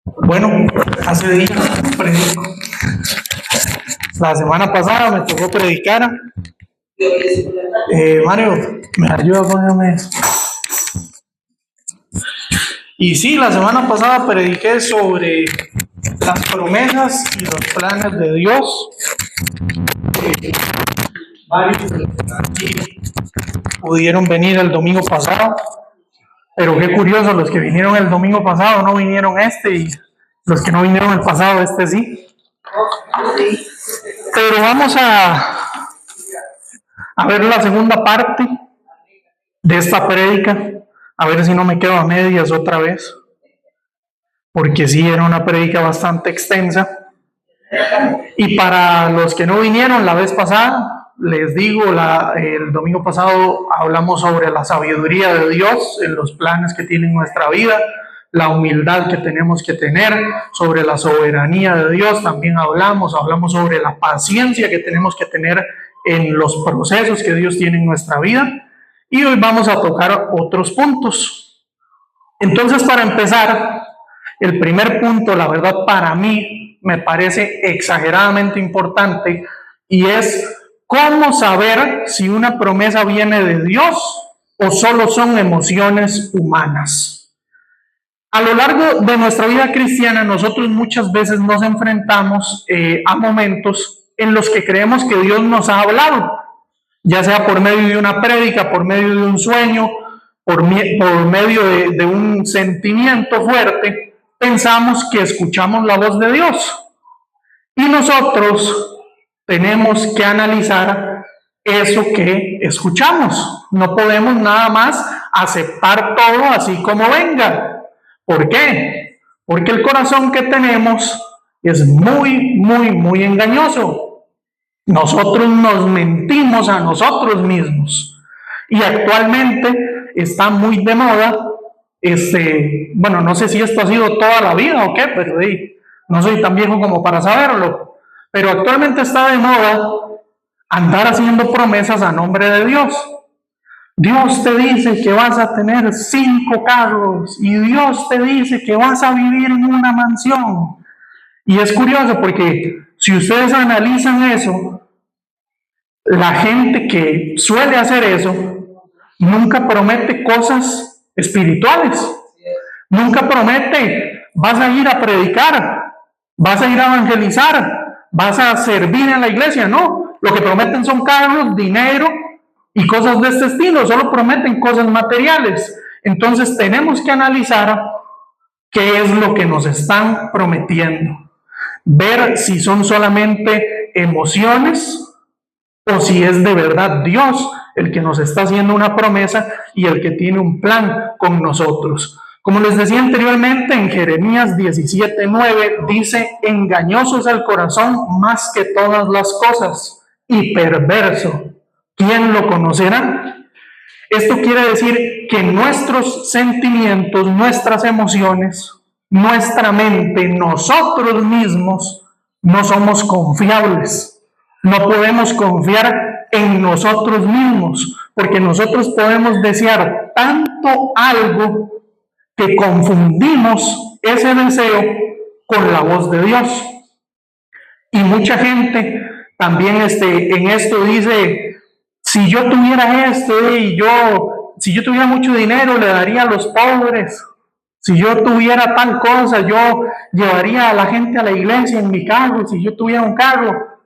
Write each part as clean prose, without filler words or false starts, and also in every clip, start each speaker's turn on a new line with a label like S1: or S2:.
S1: Bueno, hace días predico. La semana pasada me tocó predicar. Mario, ¿me ayuda a ponerme eso? Y sí, la semana pasada prediqué sobre las promesas y los planes de Dios. Varios de los que están aquí pudieron venir el domingo pasado, pero qué curioso, los que vinieron el domingo pasado no vinieron y los que no vinieron el pasado, sí. Pero vamos a ver la segunda parte de esta prédica, a ver si no me quedo a medias otra vez, porque sí era una prédica bastante extensa. Y para los que no vinieron la vez pasada, les digo, el domingo pasado hablamos sobre la sabiduría de Dios en los planes que tiene en nuestra vida, la humildad que tenemos que tener, sobre la soberanía de Dios también hablamos sobre la paciencia que tenemos que tener en los procesos que Dios tiene en nuestra vida, y hoy vamos a tocar otros puntos. Entonces, para empezar, el primer punto, la verdad, para mí me parece exageradamente importante, y es cómo saber si una promesa viene de Dios o solo son emociones humanas. A lo largo de nuestra vida cristiana, nosotros muchas veces nos enfrentamos a momentos en los que creemos que Dios nos ha hablado, ya sea por medio de una prédica, por medio de un sueño, por medio de un sentimiento fuerte. Pensamos que escuchamos la voz de Dios, y nosotros tenemos que analizar eso que escuchamos. No podemos nada más aceptar todo así como venga. ¿Por qué? Porque el corazón que tenemos es muy engañoso. Nosotros nos mentimos a nosotros mismos, y actualmente está muy de moda, bueno, no sé si esto ha sido toda la vida o qué, pero no soy tan viejo como para saberlo, pero actualmente está de moda andar haciendo promesas a nombre de Dios. Dios te dice que vas a tener 5 carros, y Dios te dice que vas a vivir en una mansión. Y es curioso porque si ustedes analizan eso, la gente que suele hacer eso nunca promete cosas espirituales. Nunca promete, vas a ir a predicar, vas a ir a evangelizar, vas a servir en la iglesia. No, lo que prometen son carros, dinero y cosas de este estilo. Solo prometen cosas materiales. Entonces tenemos que analizar qué es lo que nos están prometiendo, ver si son solamente emociones o si es de verdad Dios el que nos está haciendo una promesa y el que tiene un plan con nosotros. Como les decía anteriormente, en Jeremías 17:9 dice: engañoso es el corazón más que todas las cosas, y perverso, ¿quién lo conocerá? Esto quiere decir que nuestros sentimientos, nuestras emociones, nuestra mente, nosotros mismos, no somos confiables. No podemos confiar en nosotros mismos, porque nosotros podemos desear tanto algo que confundimos ese deseo con la voz de Dios. Y mucha gente también en esto dice: si yo tuviera si yo tuviera mucho dinero, le daría a los pobres. Si yo tuviera tal cosa, yo llevaría a la gente a la iglesia en mi carro. Si yo tuviera un carro.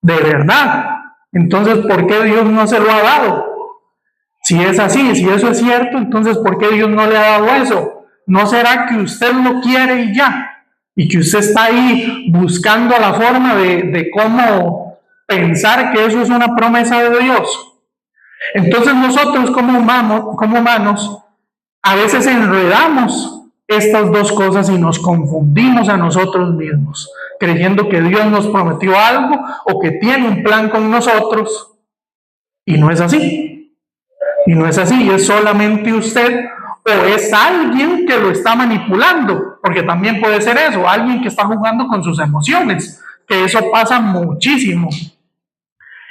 S1: De verdad, entonces ¿por qué Dios no se lo ha dado? Si es así, si eso es cierto, entonces ¿por qué Dios no le ha dado eso? ¿No será que usted lo quiere y ya? Y que usted está ahí buscando la forma de cómo pensar que eso es una promesa de Dios. Entonces nosotros como humanos a veces enredamos estas dos cosas y nos confundimos a nosotros mismos, creyendo que Dios nos prometió algo o que tiene un plan con nosotros, y no es así. Y no es así, es solamente usted o es alguien que lo está manipulando, porque también puede ser eso, alguien que está jugando con sus emociones, que eso pasa muchísimo.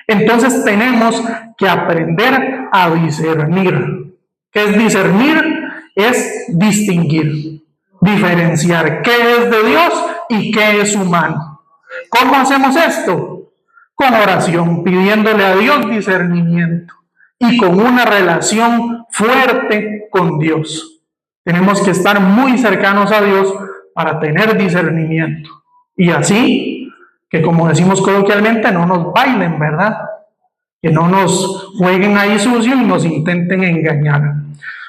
S1: Entonces tenemos que aprender a discernir. ¿Qué es discernir? Es distinguir. diferenciar qué es de Dios y qué es humano. ¿Cómo hacemos esto? Con oración, pidiéndole a Dios discernimiento y con una relación fuerte con Dios. Tenemos que estar muy cercanos a Dios para tener discernimiento. Y así, que como decimos coloquialmente, no nos bailen, ¿verdad? Que no nos jueguen ahí sucio y nos intenten engañar.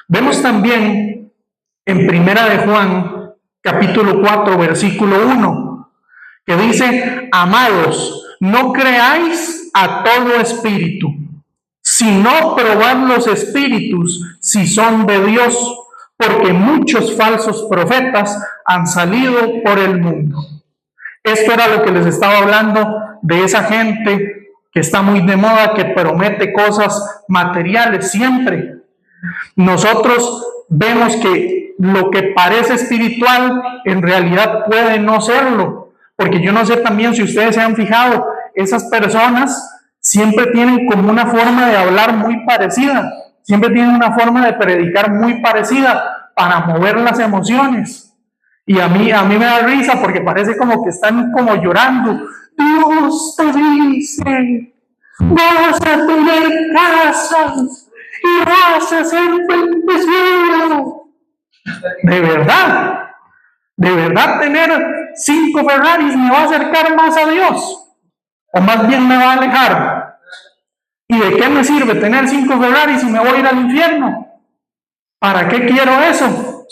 S1: Vemos también en Primera de Juan, capítulo 4, versículo 1, que dice: amados, no creáis a todo espíritu, sino probad los espíritus si son de Dios, porque muchos falsos profetas han salido por el mundo. Esto era lo que les estaba hablando de esa gente que está muy de moda, que promete cosas materiales siempre. Nosotros vemos que lo que parece espiritual en realidad puede no serlo, porque yo no sé también si ustedes se han fijado, esas personas siempre tienen como una forma de hablar muy parecida, siempre tienen una forma de predicar muy parecida para mover las emociones. Y a mí me da risa porque parece como que están como llorando. Dios te dice, vas a tener casas y vas a ser bendecido. De verdad tener 5 Ferraris me va a acercar más a Dios, o más bien me va a alejar. ¿Y de qué me sirve tener 5 Ferraris si me voy a ir al infierno? ¿Para qué quiero eso?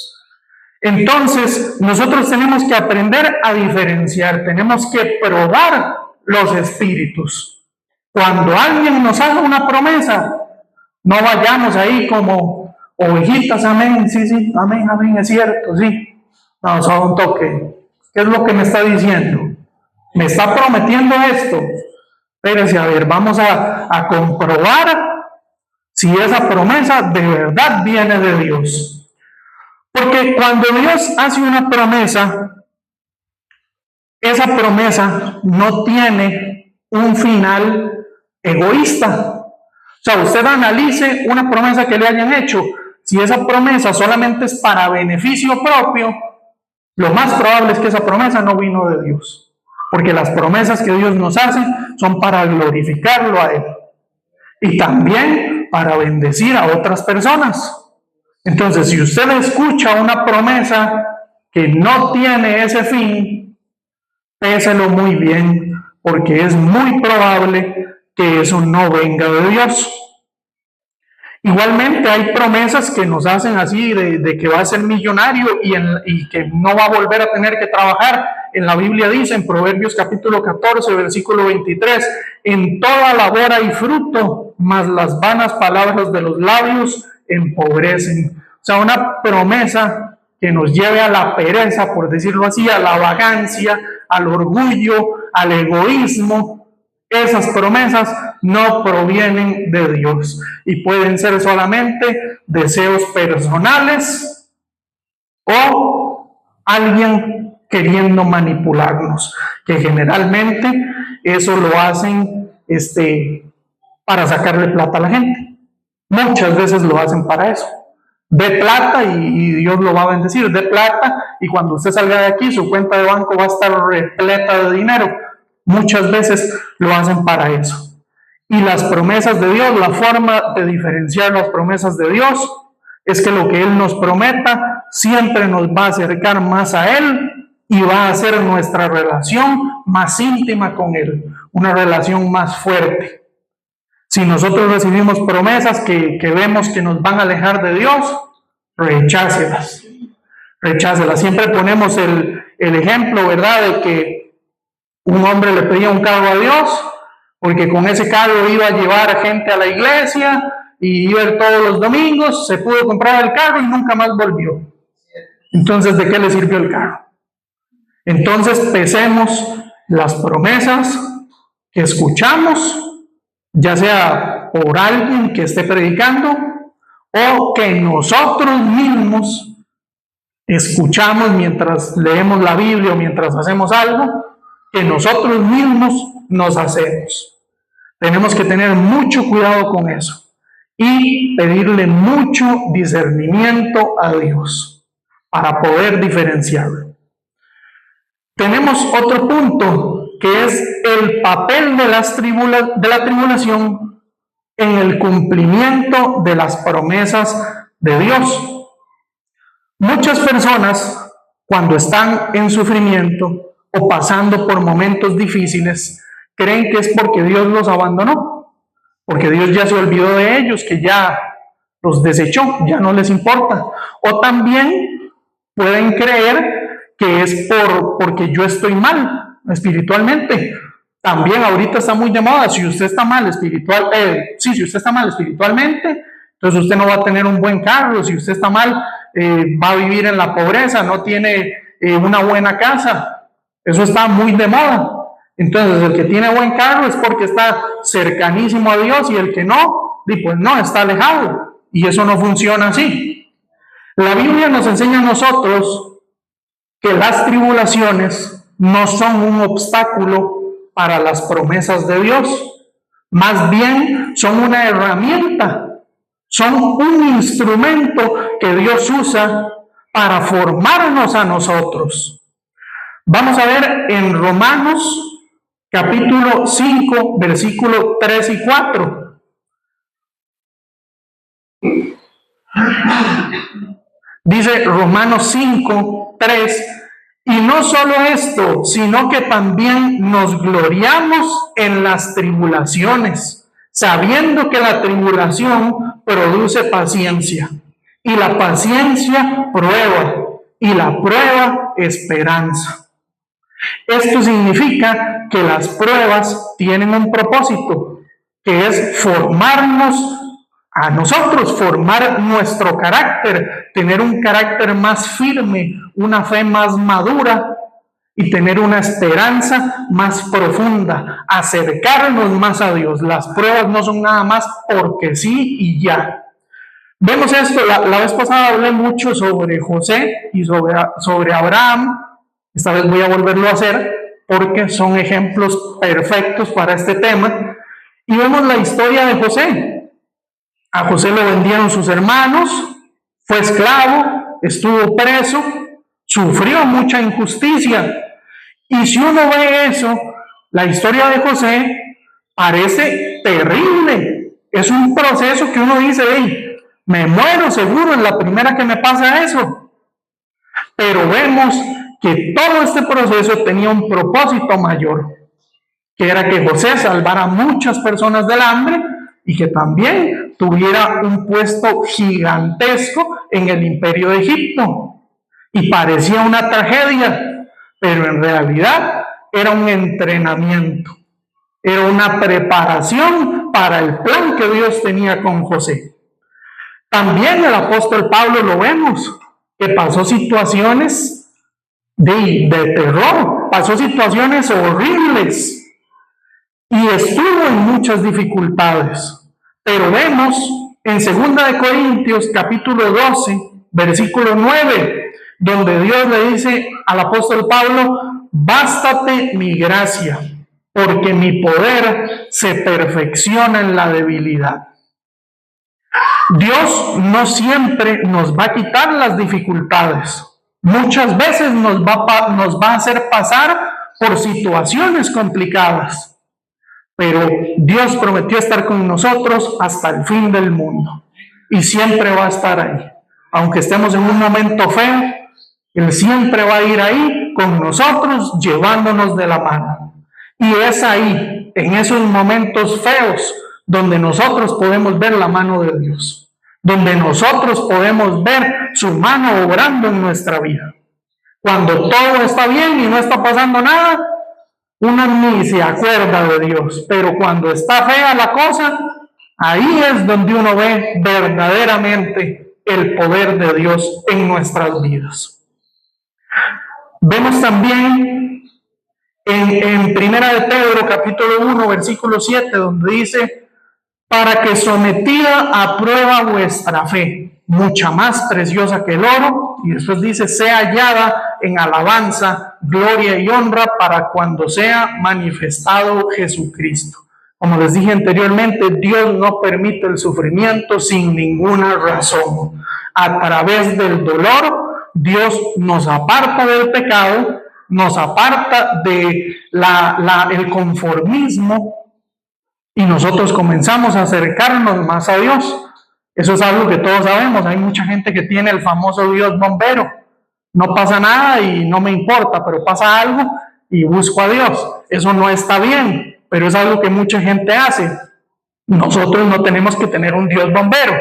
S1: Entonces, nosotros tenemos que aprender a diferenciar, tenemos que probar los espíritus. Cuando alguien nos haga una promesa, no vayamos ahí como ovejitas, amén, sí, amén, es cierto, sí. No, solo un toque. ¿Qué es lo que me está diciendo? Me está prometiendo esto. Espérese, a ver, vamos a comprobar si esa promesa de verdad viene de Dios. Porque cuando Dios hace una promesa, esa promesa no tiene un final egoísta. O sea, usted analice una promesa que le hayan hecho. Si esa promesa solamente es para beneficio propio, lo más probable es que esa promesa no vino de Dios. Porque las promesas que Dios nos hace son para glorificarlo a Él. Y también para bendecir a otras personas. Entonces, si usted escucha una promesa que no tiene ese fin, péselo muy bien, porque es muy probable que eso no venga de Dios. Igualmente hay promesas que nos hacen así de que va a ser millonario y que no va a volver a tener que trabajar. En la Biblia dice, en Proverbios capítulo 14, versículo 23, en toda labor hay fruto, mas las vanas palabras de los labios empobrecen. O sea, una promesa que nos lleve a la pereza, por decirlo así, a la vagancia, al orgullo, al egoísmo. Esas promesas no provienen de Dios y pueden ser solamente deseos personales o alguien queriendo manipularnos, que generalmente eso lo hacen para sacarle plata a la gente. Muchas veces lo hacen para eso. De plata y Dios lo va a bendecir, de plata, y cuando usted salga de aquí su cuenta de banco va a estar repleta de dinero. Muchas veces lo hacen para eso. Y las promesas de Dios, la forma de diferenciar las promesas de Dios es que lo que Él nos prometa siempre nos va a acercar más a Él y va a hacer nuestra relación más íntima con Él, una relación más fuerte. Si nosotros recibimos promesas que vemos que nos van a alejar de Dios, rechácelas. Siempre ponemos el ejemplo, ¿verdad?, de que un hombre le pedía un carro a Dios, porque con ese carro iba a llevar gente a la iglesia y iba a ir todos los domingos, se pudo comprar el carro y nunca más volvió. Entonces, ¿de qué le sirvió el carro? Entonces, pesemos las promesas que escuchamos, ya sea por alguien que esté predicando o que nosotros mismos escuchamos mientras leemos la Biblia o mientras hacemos algo, que nosotros mismos nos hacemos. Tenemos que tener mucho cuidado con eso y pedirle mucho discernimiento a Dios. para poder diferenciarlo. Tenemos otro punto, que es el papel de la tribulación en el cumplimiento de las promesas de Dios. Muchas personas, cuando están en sufrimiento o pasando por momentos difíciles, creen que es porque Dios los abandonó, porque Dios ya se olvidó de ellos, que ya los desechó, ya no les importa. O también pueden creer que es porque yo estoy mal espiritualmente. También ahorita está muy de moda, si usted está mal si usted está mal espiritualmente, entonces usted no va a tener un buen carro. Si usted está mal, va a vivir en la pobreza, no tiene una buena casa. Eso está muy de moda. Entonces el que tiene buen carro es porque está cercanísimo a Dios, y el que no, pues no, está alejado. Y eso no funciona así. La Biblia nos enseña a nosotros que las tribulaciones no son un obstáculo para las promesas de Dios. Más bien son una herramienta, son un instrumento que Dios usa para formarnos a nosotros. Vamos a ver en Romanos capítulo 5, versículos 3 y 4. Dice Romanos 5, 3, y no solo esto, sino que también nos gloriamos en las tribulaciones, sabiendo que la tribulación produce paciencia, y la paciencia prueba, y la prueba esperanza. Esto significa que las pruebas tienen un propósito, que es formarnos a nosotros, formar nuestro carácter, tener un carácter más firme, una fe más madura y tener una esperanza más profunda, acercarnos más a Dios. Las pruebas no son nada más porque sí y ya. Vemos esto, la vez pasada hablé mucho sobre José y sobre Abraham. Esta vez voy a volverlo a hacer porque son ejemplos perfectos para este tema. Y vemos la historia de José. A José lo vendieron sus hermanos, fue esclavo, estuvo preso, sufrió mucha injusticia. Y si uno ve eso, la historia de José parece terrible. Es un proceso que uno dice, hey, me muero seguro en la primera que me pasa eso. Pero vemos que todo este proceso tenía un propósito mayor, que era que José salvara a muchas personas del hambre y que también tuviera un puesto gigantesco en el imperio de Egipto. Y parecía una tragedia, pero en realidad era un entrenamiento, era una preparación para el plan que Dios tenía con José. También el apóstol Pablo lo vemos, que pasó situaciones de terror, pasó situaciones horribles y estuvo en muchas dificultades. Pero vemos en 2 Corintios capítulo 12, versículo 9, donde Dios le dice al apóstol Pablo, bástate mi gracia, porque mi poder se perfecciona en la debilidad. Dios no siempre nos va a quitar las dificultades. Muchas veces nos va a hacer pasar por situaciones complicadas. Pero Dios prometió estar con nosotros hasta el fin del mundo. Y siempre va a estar ahí. Aunque estemos en un momento feo, Él siempre va a ir ahí con nosotros, llevándonos de la mano. Y es ahí, en esos momentos feos, donde nosotros podemos ver la mano de Dios. Donde nosotros podemos ver su mano obrando en nuestra vida. Cuando todo está bien y no está pasando nada, uno ni se acuerda de Dios, pero cuando está fea la cosa, ahí es donde uno ve verdaderamente el poder de Dios en nuestras vidas. Vemos también en Primera de Pedro, capítulo 1, versículo 7, donde dice, para que sometida a prueba vuestra fe, mucha más preciosa que el oro, y después dice, sea hallada en alabanza, gloria y honra para cuando sea manifestado Jesucristo. Como les dije anteriormente, Dios no permite el sufrimiento sin ninguna razón. A través del dolor, Dios nos aparta del pecado, nos aparta de el conformismo y nosotros comenzamos a acercarnos más a Dios. Eso es algo que todos sabemos. Hay mucha gente que tiene el famoso Dios bombero. No pasa nada y no me importa, pero pasa algo y busco a Dios. Eso no está bien, pero es algo que mucha gente hace. Nosotros no tenemos que tener un Dios bombero,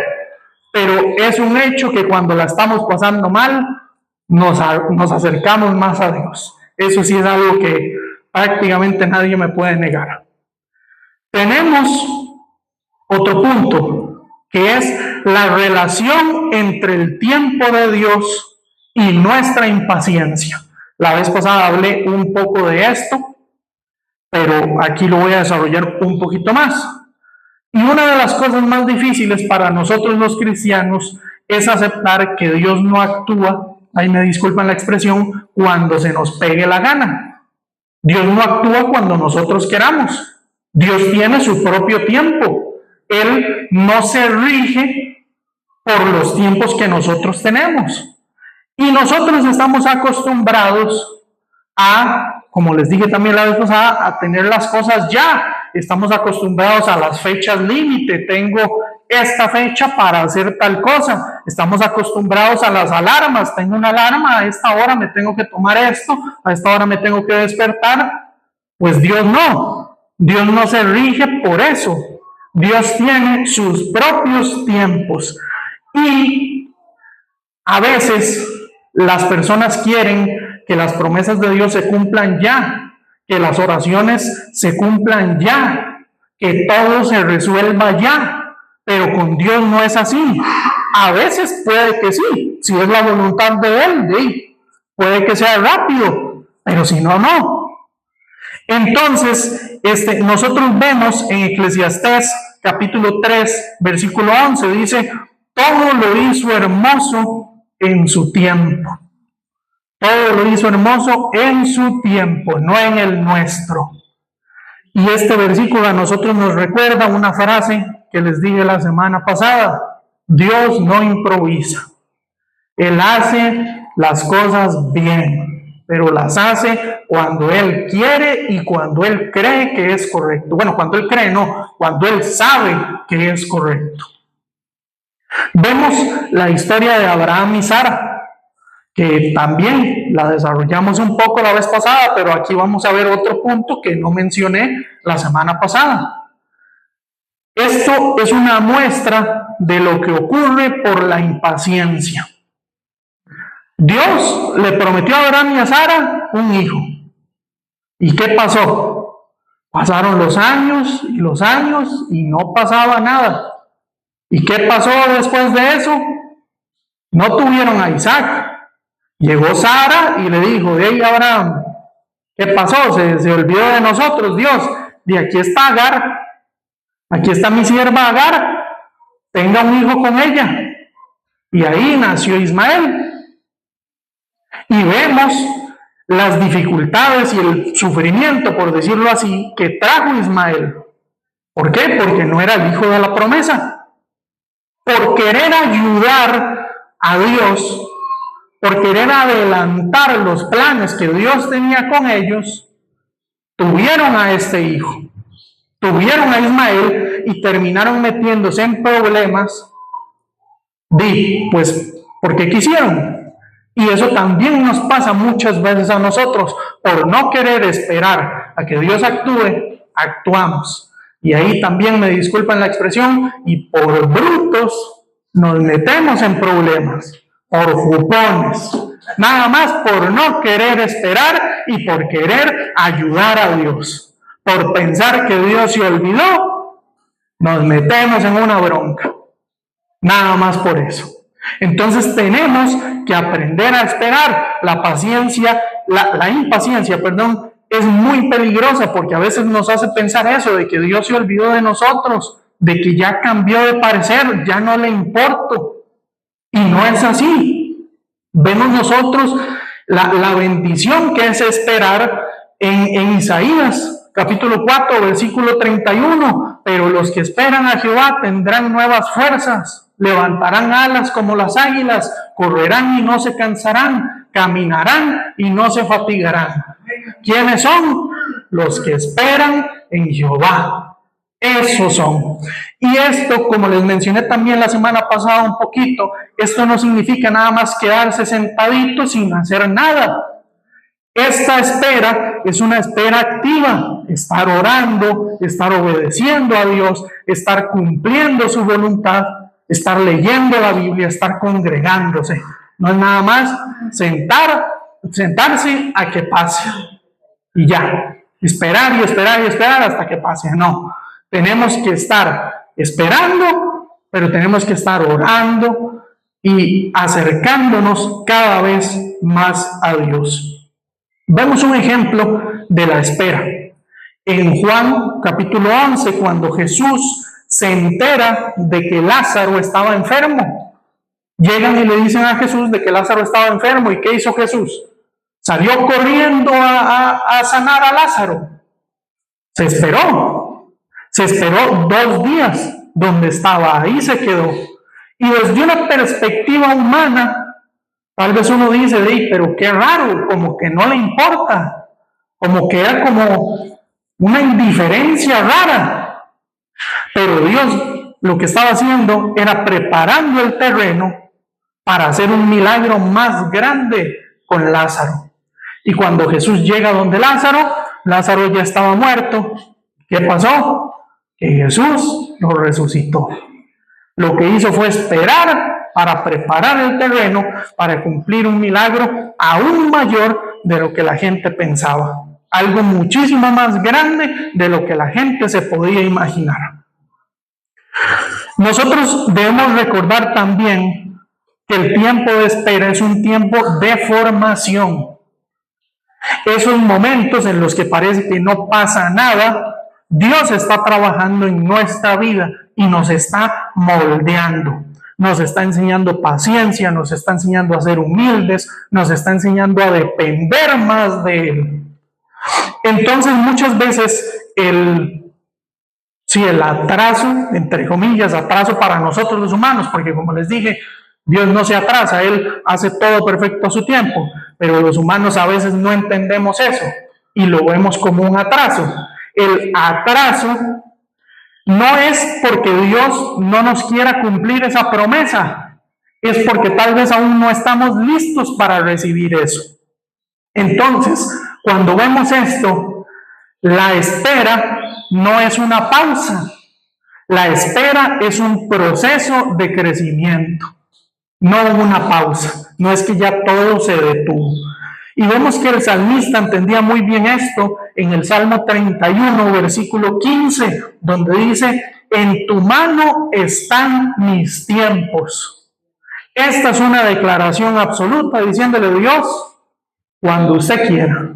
S1: pero es un hecho que cuando la estamos pasando mal, nos acercamos más a Dios. Eso sí es algo que prácticamente nadie me puede negar. Tenemos otro punto, que es la relación entre el tiempo de Dios y nuestra impaciencia. La vez pasada hablé un poco de esto, pero aquí lo voy a desarrollar un poquito más. Y una de las cosas más difíciles para nosotros los cristianos es aceptar que Dios no actúa, ahí me disculpan la expresión, cuando se nos pegue la gana. Dios no actúa cuando nosotros queramos. Dios tiene su propio tiempo. Él no se rige por los tiempos que nosotros tenemos. Y nosotros estamos acostumbrados a, como les dije también la vez pasada, a tener las cosas ya. Estamos acostumbrados a las fechas límite. Tengo esta fecha para hacer tal cosa. Estamos acostumbrados a las alarmas. Tengo una alarma, a esta hora me tengo que tomar esto, a esta hora me tengo que despertar. Pues Dios no. Dios no se rige por eso. Dios tiene sus propios tiempos. Y a veces las personas quieren que las promesas de Dios se cumplan ya, que las oraciones se cumplan ya, que todo se resuelva ya, pero con Dios no es así. A veces puede que sí, si es la voluntad de Él, puede que sea rápido, pero si no, no. Entonces, nosotros vemos en Eclesiastés capítulo 3, versículo 11, dice, todo lo hizo hermoso en su tiempo. Todo lo hizo hermoso en su tiempo, no en el nuestro. Y este versículo a nosotros nos recuerda una frase que les dije la semana pasada. Dios no improvisa. Él hace las cosas bien, pero las hace cuando Él quiere y cuando Él cree que es correcto. Bueno, cuando Él cree, no, cuando Él sabe que es correcto. Vemos la historia de Abraham y Sara, que también la desarrollamos un poco la vez pasada, pero aquí vamos a ver otro punto que no mencioné la semana pasada. Esto es una muestra de lo que ocurre por la impaciencia. Dios le prometió a Abraham y a Sara un hijo. ¿Y qué pasó? Pasaron los años y no pasaba nada. ¿Y qué pasó después de eso? No tuvieron a Isaac. Llegó Sara y le dijo, hey Abraham, ¿qué pasó? Se olvidó de nosotros, Dios. Y aquí está Agar, aquí está mi sierva Agar, tenga un hijo con ella. Y ahí nació Ismael. Y vemos las dificultades y el sufrimiento, por decirlo así, que trajo Ismael. ¿Por qué? Porque no era el hijo de la promesa. Por querer ayudar a Dios, por querer adelantar los planes que Dios tenía con ellos, tuvieron a este hijo, tuvieron a Ismael y terminaron metiéndose en problemas, pues porque quisieron. Y eso también nos pasa muchas veces a nosotros. Por no querer esperar a que Dios actúe, actuamos. Y ahí también me disculpan la expresión, y por brutos nos metemos en problemas, por jupones, nada más por no querer esperar y por querer ayudar a Dios. Por pensar que Dios se olvidó, nos metemos en una bronca. Nada más por eso. Entonces tenemos que aprender a esperar. La impaciencia, es muy peligrosa porque a veces nos hace pensar eso, de que Dios se olvidó de nosotros, de que ya cambió de parecer, ya no le importo. Y no es así. Vemos nosotros la bendición que es esperar en Isaías, capítulo 4, versículo 31. Pero los que esperan a Jehová tendrán nuevas fuerzas. levantarán alas como las águilas, correrán y no se cansarán, caminarán y no se fatigarán. ¿Quiénes son? Los que esperan en Jehová. Esos son. Y esto, como les mencioné también la semana pasada un poquito, esto no significa nada más quedarse sentadito sin hacer nada. Esta espera es una espera activa, estar orando, estar obedeciendo a Dios, estar cumpliendo su voluntad, estar leyendo la Biblia, estar congregándose. No es nada más sentarse a que pase y ya, esperar y esperar y esperar hasta que pase. No, tenemos que estar esperando, pero tenemos que estar orando y acercándonos cada vez más a Dios. Vemos un ejemplo de la espera. En Juan capítulo 11, cuando Jesús se entera de que Lázaro estaba enfermo, llegan y le dicen a Jesús de que Lázaro estaba enfermo. ¿Y qué hizo Jesús? Salió corriendo a sanar a Lázaro. Se esperó 2 días donde estaba, ahí se quedó. Y desde una perspectiva humana, tal vez uno dice, pero qué raro, como que no le importa, como que era como una indiferencia rara. Pero Dios lo que estaba haciendo era preparando el terreno para hacer un milagro más grande con Lázaro. Y cuando Jesús llega donde Lázaro, Lázaro ya estaba muerto. ¿Qué pasó? Que Jesús lo resucitó. Lo que hizo fue esperar para preparar el terreno para cumplir un milagro aún mayor de lo que la gente pensaba. Algo muchísimo más grande de lo que la gente se podía imaginar. Nosotros debemos recordar también que el tiempo de espera es un tiempo de formación. Esos momentos en los que parece que no pasa nada, Dios está trabajando en nuestra vida y nos está moldeando. Nos está enseñando paciencia, nos está enseñando a ser humildes, nos está enseñando a depender más de Él. Entonces, muchas veces el atraso, entre comillas, atraso para nosotros los humanos, porque como les dije, Dios no se atrasa, Él hace todo perfecto a su tiempo, pero los humanos a veces no entendemos eso y lo vemos como un atraso. El atraso no es porque Dios no nos quiera cumplir esa promesa, es porque tal vez aún no estamos listos para recibir eso. Entonces, cuando vemos esto, la espera no es una pausa, la espera es un proceso de crecimiento, no una pausa, no es que ya todo se detuvo. Y vemos que el salmista entendía muy bien esto en el Salmo 31, versículo 15, donde dice, en tu mano están mis tiempos. Esta es una declaración absoluta diciéndole, Dios, cuando usted quiera.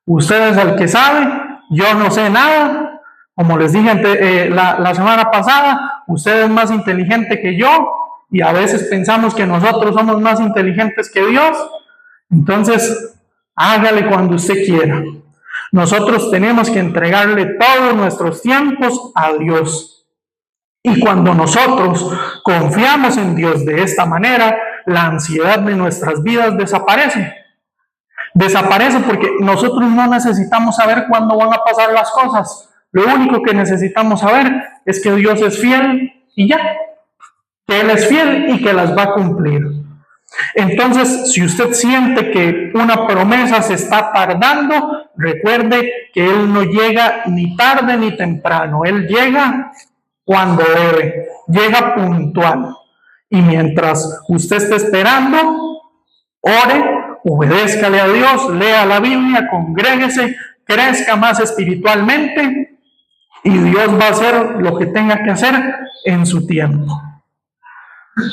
S1: Usted es el que sabe, yo no sé nada. Como les dije la semana pasada, usted es más inteligente que yo y a veces pensamos que nosotros somos más inteligentes que Dios. Entonces, hágale cuando usted quiera. Nosotros tenemos que entregarle todos nuestros tiempos a Dios. Y cuando nosotros confiamos en Dios de esta manera, la ansiedad de nuestras vidas desaparece. Desaparece porque nosotros no necesitamos saber cuándo van a pasar las cosas. Lo único que necesitamos saber es que Dios es fiel y ya. Que Él es fiel y que las va a cumplir. Entonces, si usted siente que una promesa se está tardando, recuerde que Él no llega ni tarde ni temprano. Él llega cuando debe, llega puntual. Y mientras usted esté esperando, ore, obedézcale a Dios, lea la Biblia, congréguese, crezca más espiritualmente y Dios va a hacer lo que tenga que hacer en su tiempo.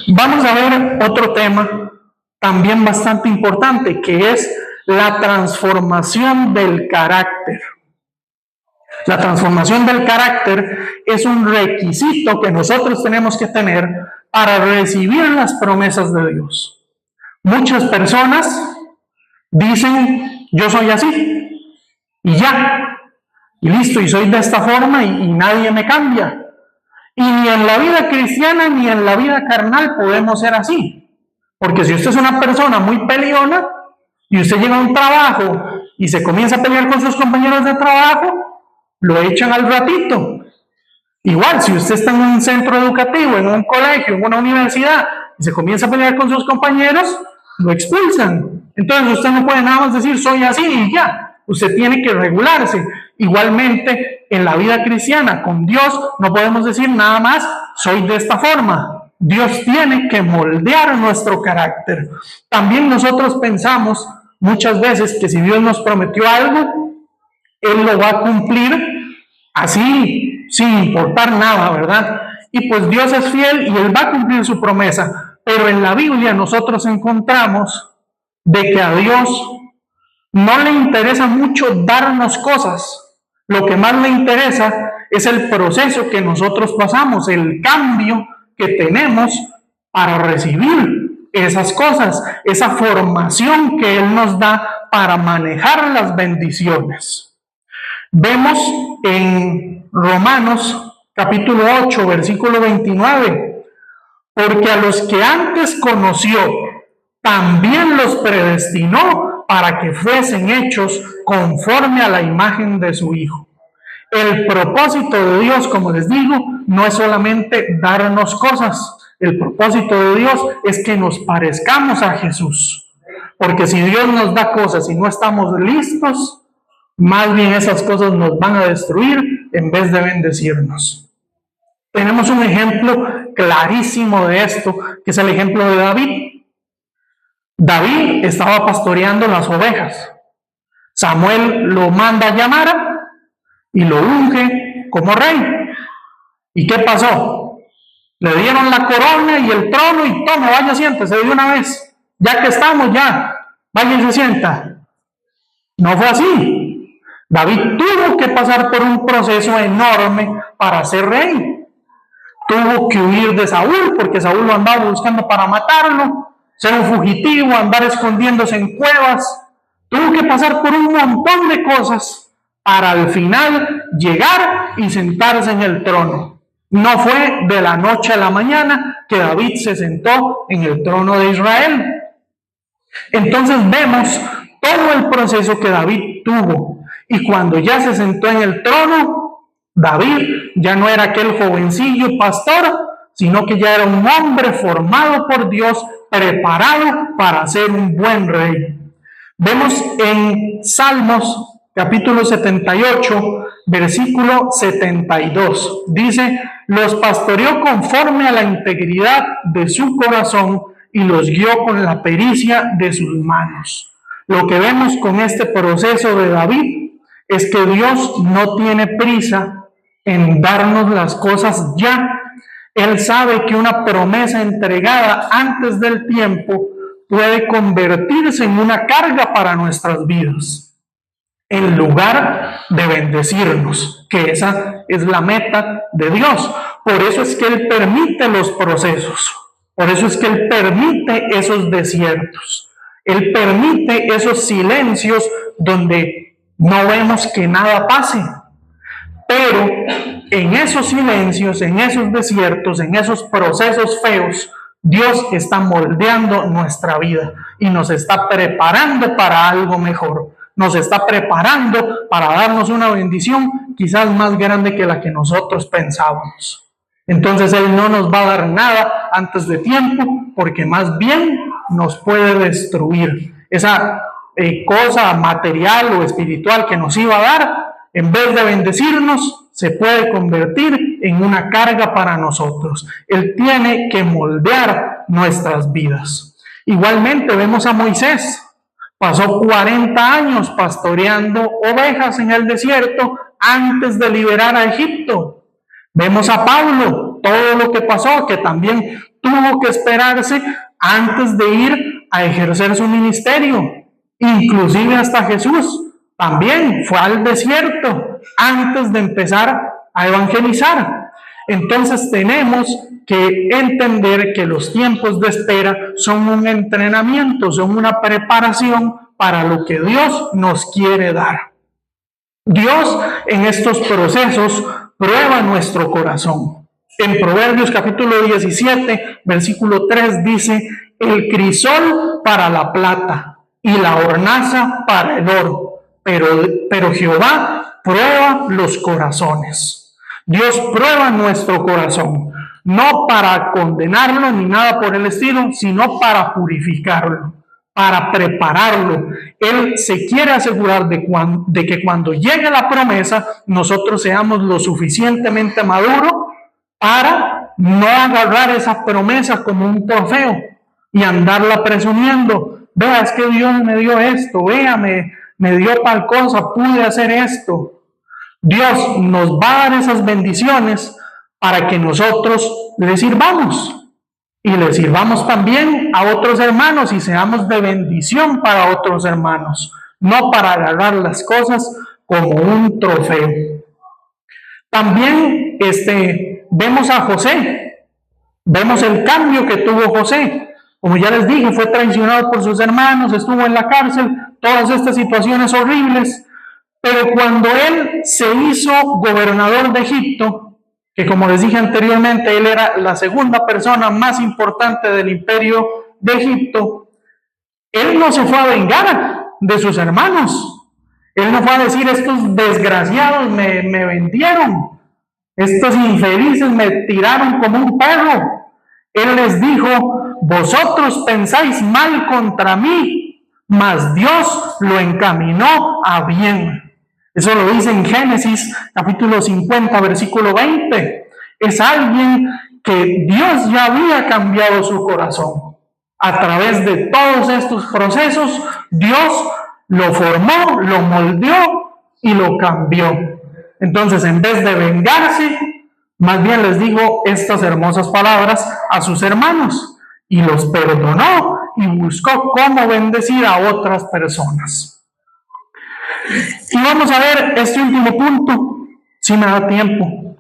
S1: Vamos a ver otro tema también bastante importante, que es la transformación del carácter. La transformación del carácter es un requisito que nosotros tenemos que tener para recibir las promesas de Dios. Muchas personas dicen, yo soy así, y ya, y listo, y soy de esta forma, y nadie me cambia. Y ni en la vida cristiana ni en la vida carnal podemos ser así. Porque si usted es una persona muy peleona y usted llega a un trabajo y se comienza a pelear con sus compañeros de trabajo, lo echan al ratito. Igual, si usted está en un centro educativo, en un colegio, en una universidad, y se comienza a pelear con sus compañeros, lo expulsan. Entonces usted no puede nada más decir, soy así y ya. Usted tiene que regularse. Igualmente, en la vida cristiana, con Dios, no podemos decir nada más, soy de esta forma. Dios tiene que moldear nuestro carácter. También nosotros pensamos muchas veces que si Dios nos prometió algo, Él lo va a cumplir así, sin importar nada, ¿verdad? Y pues Dios es fiel y Él va a cumplir su promesa. Pero en la Biblia nosotros encontramos de que a Dios no le interesa mucho darnos cosas. Lo que más le interesa es el proceso que nosotros pasamos, el cambio que tenemos para recibir esas cosas, esa formación que Él nos da para manejar las bendiciones. Vemos en Romanos capítulo 8, versículo 29, porque a los que antes conoció, también los predestinó para que fuesen hechos conforme a la imagen de su Hijo. El propósito de Dios, como les digo, no es solamente darnos cosas. El propósito de Dios es que nos parezcamos a Jesús. Porque si Dios nos da cosas y no estamos listos, más bien esas cosas nos van a destruir en vez de bendecirnos. Tenemos un ejemplo clarísimo de esto, que es el ejemplo de David. David estaba pastoreando las ovejas. Samuel lo manda a llamar y lo unge como rey. ¿Y qué pasó? Le dieron la corona y el trono y toma, vaya, siéntese de una vez. Ya que estamos, ya, vaya y se sienta. No fue así. David tuvo que pasar por un proceso enorme para ser rey. Tuvo que huir de Saúl, porque Saúl lo andaba buscando para matarlo. Ser un fugitivo, andar escondiéndose en cuevas. Tuvo que pasar por un montón de cosas para al final llegar y sentarse en el trono. No fue de la noche a la mañana que David se sentó en el trono de Israel. Entonces vemos todo el proceso que David tuvo. Y cuando ya se sentó en el trono, David ya no era aquel jovencillo pastor, sino que ya era un hombre formado por Dios, preparado para ser un buen rey. Vemos en Salmos capítulo 78, versículo 72. Dice, los pastoreó conforme a la integridad de su corazón y los guió con la pericia de sus manos. Lo que vemos con este proceso de David es que Dios no tiene prisa en darnos las cosas ya. Él sabe que una promesa entregada antes del tiempo puede convertirse en una carga para nuestras vidas, en lugar de bendecirnos, que esa es la meta de Dios. Por eso es que Él permite los procesos, por eso es que Él permite esos desiertos, Él permite esos silencios donde no vemos que nada pase. Pero en esos silencios, en esos desiertos, en esos procesos feos, Dios está moldeando nuestra vida y nos está preparando para algo mejor. Nos está preparando para darnos una bendición quizás más grande que la que nosotros pensábamos. Entonces Él no nos va a dar nada antes de tiempo, porque más bien nos puede destruir. Esa cosa material o espiritual que nos iba a dar, en vez de bendecirnos, se puede convertir en una carga para nosotros. Él tiene que moldear nuestras vidas. Igualmente vemos a Moisés. Pasó 40 años pastoreando ovejas en el desierto antes de liberar a Egipto. Vemos a Pablo, todo lo que pasó, que también tuvo que esperarse antes de ir a ejercer su ministerio. Inclusive hasta Jesús también fue al desierto antes de empezar a evangelizar. Entonces tenemos que entender que los tiempos de espera son un entrenamiento, son una preparación para lo que Dios nos quiere dar. Dios en estos procesos prueba nuestro corazón. En Proverbios capítulo 17, versículo 3 dice: el crisol para la plata y la hornaza para el oro, pero Jehová prueba los corazones. Dios prueba nuestro corazón, no para condenarlo ni nada por el estilo, sino para purificarlo, para prepararlo. Él se quiere asegurar de que cuando llegue la promesa, nosotros seamos lo suficientemente maduros para no agarrar esa promesa como un trofeo y andarla presumiendo. Vea, es que Dios me dio esto, vea, me dio tal cosa, pude hacer esto. Dios nos va a dar esas bendiciones para que nosotros le sirvamos y le sirvamos también a otros hermanos y seamos de bendición para otros hermanos, no para agarrar las cosas como un trofeo. También vemos a José, vemos el cambio que tuvo José. Como ya les dije, fue traicionado por sus hermanos, estuvo en la cárcel, todas estas situaciones horribles. Pero cuando él se hizo gobernador de Egipto, que como les dije anteriormente, él era la segunda persona más importante del imperio de Egipto, él no se fue a vengar de sus hermanos. Él no fue a decir: estos desgraciados me vendieron, estos infelices me tiraron como un perro. Él les dijo: vosotros pensáis mal contra mí, mas Dios lo encaminó a bien. Eso lo dice en Génesis capítulo 50, versículo 20. Es alguien que Dios ya había cambiado su corazón. A través de todos estos procesos, Dios lo formó, lo moldeó y lo cambió. Entonces, en vez de vengarse, más bien les digo estas hermosas palabras a sus hermanos y los perdonó y buscó cómo bendecir a otras personas. Y vamos a ver este último punto, si me da tiempo,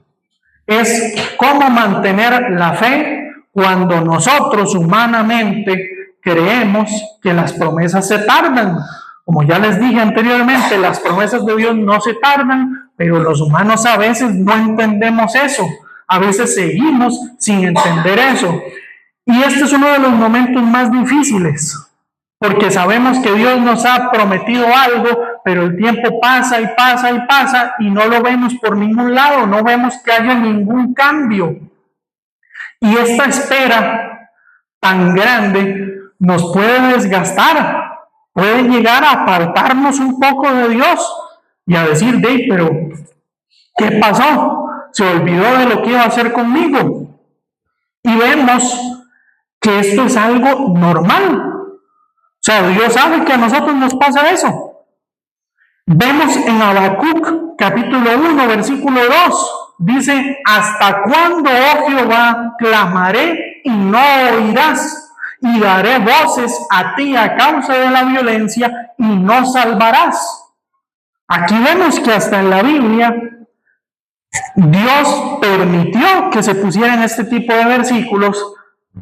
S1: es cómo mantener la fe cuando nosotros humanamente creemos que las promesas se tardan. Como ya les dije anteriormente, las promesas de Dios no se tardan, pero los humanos a veces no entendemos eso. A veces seguimos sin entender eso. Y este es uno de los momentos más difíciles, porque sabemos que Dios nos ha prometido algo, pero el tiempo pasa y pasa y pasa y no lo vemos por ningún lado, no vemos que haya ningún cambio. Y esta espera tan grande nos puede desgastar, puede llegar a apartarnos un poco de Dios y a decir: pero ¿qué pasó? Se olvidó de lo que iba a hacer conmigo. Y vemos que esto es algo normal. O sea, Dios sabe que a nosotros nos pasa eso. Vemos en Habacuc, capítulo 1, versículo 2, dice: ¿hasta cuándo, oh Jehová, clamaré y no oirás? Y daré voces a ti a causa de la violencia y no salvarás. Aquí vemos que hasta en la Biblia Dios permitió que se pusieran este tipo de versículos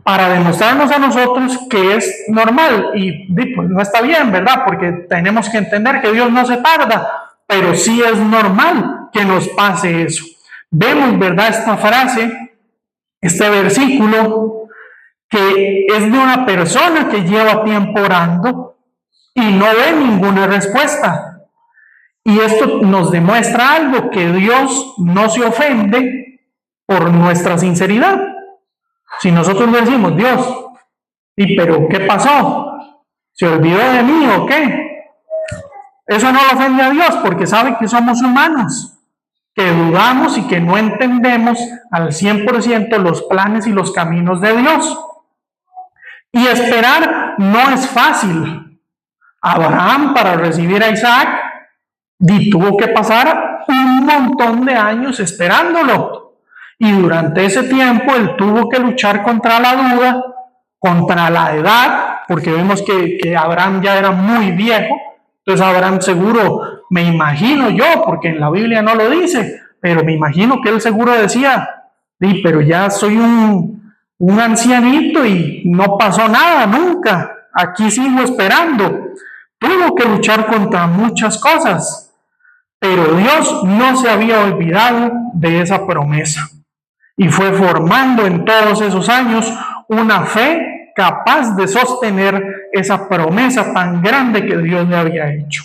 S1: para demostrarnos a nosotros que es normal. Y pues no está bien, ¿verdad? Porque tenemos que entender que Dios no se tarda, pero sí es normal que nos pase eso. Vemos, ¿verdad?, esta frase, este versículo, que es de una persona que lleva tiempo orando y no ve ninguna respuesta. Y esto nos demuestra algo, que Dios no se ofende por nuestra sinceridad. Si nosotros le decimos: Dios, pero ¿qué pasó? ¿Se olvidó de mí o qué? Eso no lo ofende a Dios, porque sabe que somos humanos, que dudamos y que no entendemos al 100% los planes y los caminos de Dios. Y esperar no es fácil. Abraham, para recibir a Isaac, tuvo que pasar un montón de años esperándolo. Y durante ese tiempo él tuvo que luchar contra la duda, contra la edad, porque vemos que Abraham ya era muy viejo. Entonces Abraham seguro, me imagino yo, porque en la Biblia no lo dice, pero me imagino que él seguro decía: pero ya soy un ancianito y no pasó nada nunca, aquí sigo esperando. Tuvo que luchar contra muchas cosas, pero Dios no se había olvidado de esa promesa. y fue formando en todos esos años una fe capaz de sostener esa promesa tan grande que Dios le había hecho.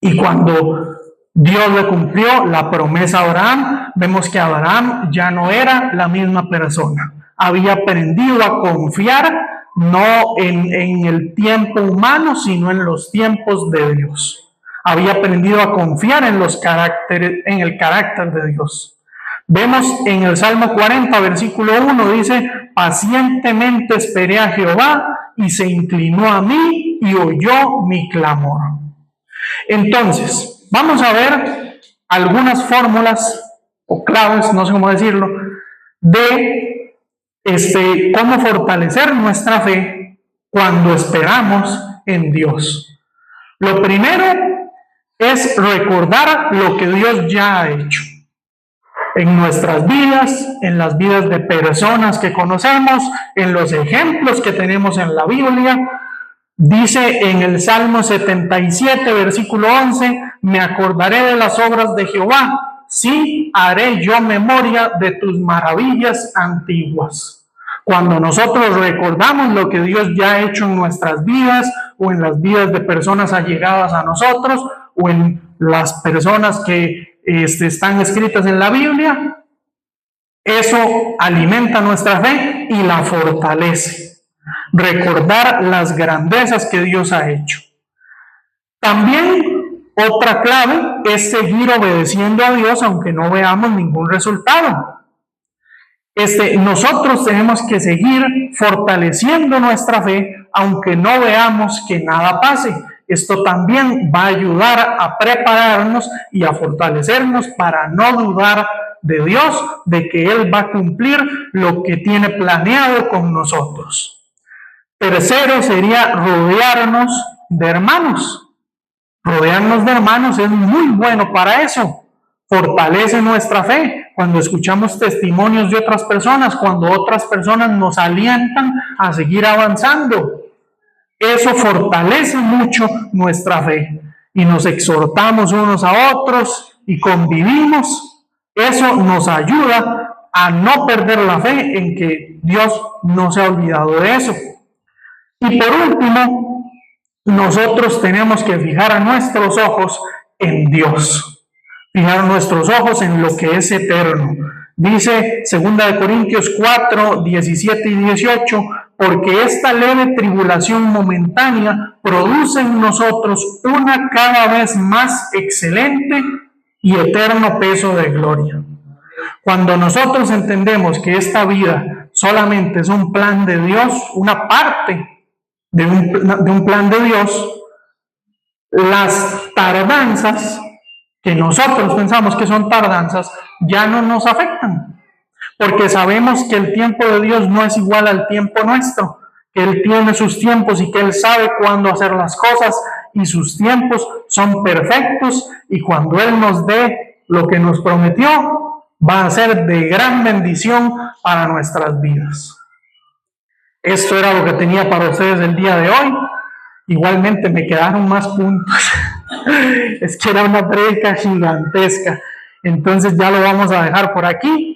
S1: Y cuando Dios le cumplió la promesa a Abraham, vemos que Abraham ya no era la misma persona. Había aprendido a confiar no en el tiempo humano, sino en los tiempos de Dios. Había aprendido a confiar en el carácter de Dios. Vemos en el Salmo 40, versículo 1, dice: pacientemente esperé a Jehová y se inclinó a mí y oyó mi clamor. Entonces, vamos a ver algunas fórmulas o claves, no sé cómo decirlo, de cómo fortalecer nuestra fe cuando esperamos en Dios. Lo primero es recordar lo que Dios ya ha hecho en nuestras vidas, en las vidas de personas que conocemos, en los ejemplos que tenemos en la Biblia. Dice en el Salmo 77, versículo 11: me acordaré de las obras de Jehová, sí haré yo memoria de tus maravillas antiguas. Cuando nosotros recordamos lo que Dios ya ha hecho en nuestras vidas, o en las vidas de personas allegadas a nosotros, o en las personas que están escritas en la Biblia, eso alimenta nuestra fe y la fortalece. Recordar las grandezas que Dios ha hecho. También otra clave es seguir obedeciendo a Dios aunque no veamos ningún resultado. Nosotros tenemos que seguir fortaleciendo nuestra fe aunque no veamos que nada pase. Esto también va a ayudar a prepararnos y a fortalecernos para no dudar de Dios, de que Él va a cumplir lo que tiene planeado con nosotros. Tercero sería rodearnos de hermanos. Rodearnos de hermanos es muy bueno para eso. Fortalece nuestra fe. Cuando escuchamos testimonios de otras personas, cuando otras personas nos alientan a seguir avanzando, eso fortalece mucho nuestra fe. Y nos exhortamos unos a otros y convivimos. Eso nos ayuda a no perder la fe en que Dios no se ha olvidado de eso. Y por último, nosotros tenemos que fijar nuestros ojos en Dios. Fijar nuestros ojos en lo que es eterno. Dice 2 Corintios 4, 17 y 18, porque esta leve tribulación momentánea produce en nosotros una cada vez más excelente y eterno peso de gloria. Cuando nosotros entendemos que esta vida solamente es un plan de Dios, una parte de un plan de Dios, las tardanzas que nosotros pensamos que son tardanzas ya no nos afectan, porque sabemos que el tiempo de Dios no es igual al tiempo nuestro, que Él tiene sus tiempos y que Él sabe cuándo hacer las cosas y sus tiempos son perfectos, y cuando Él nos dé lo que nos prometió va a ser de gran bendición para nuestras vidas. Esto era lo que tenía para ustedes el día de hoy. Igualmente me quedaron más puntos. Es que era una prédica gigantesca. Entonces ya lo vamos a dejar por aquí.